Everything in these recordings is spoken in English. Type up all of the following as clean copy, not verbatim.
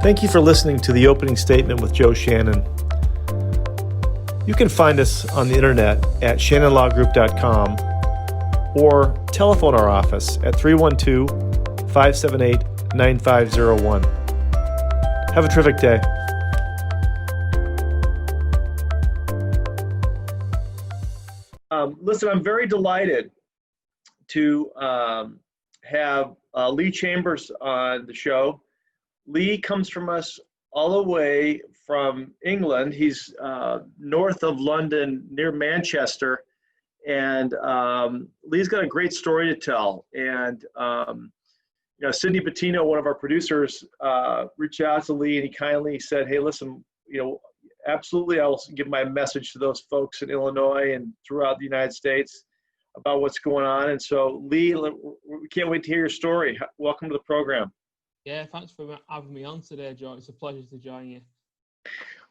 Thank you for listening to the opening statement with Joe Shannon. You can find us on the internet at shannonlawgroup.com or telephone our office at 312-578-9501. Have a terrific day. Listen, I'm very delighted to have Lee Chambers on the show. Lee comes from us all the way from England. He's north of London, near Manchester, and Lee's got a great story to tell. And Sidney Bettino, one of our producers, reached out to Lee, and he kindly said, "Hey, listen, absolutely, I'll give my message to those folks in Illinois and throughout the United States about what's going on." And so, Lee, we can't wait to hear your story. Welcome to the program. Yeah, thanks for having me on today, Joe. It's a pleasure to join you.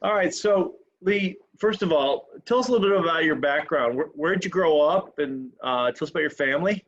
All right, so Lee, first of all, tell us a little bit about your background. Where did you grow up, and tell us about your family?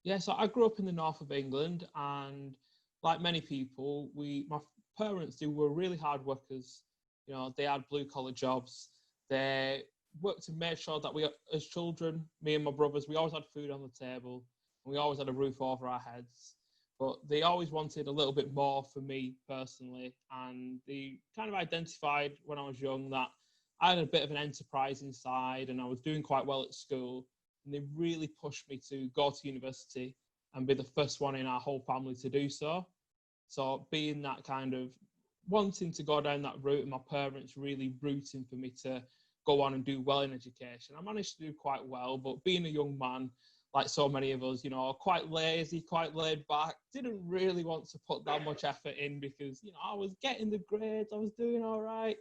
Yeah, so I grew up in the north of England, and like many people, my parents were really hard workers. They had blue-collar jobs. They worked to make sure that we, as children, me and my brothers, we always had food on the table, and we always had a roof over our heads. But they always wanted a little bit more for me personally, and they kind of identified when I was young that I had a bit of an enterprise inside, and I was doing quite well at school, and they really pushed me to go to university and be the first one in our whole family to do so. So being that kind of wanting to go down that route, and my parents really rooting for me to go on and do well in education, I managed to do quite well. But being a young man, like so many of us, quite lazy, quite laid back, didn't really want to put that much effort in because, I was getting the grades, I was doing all right.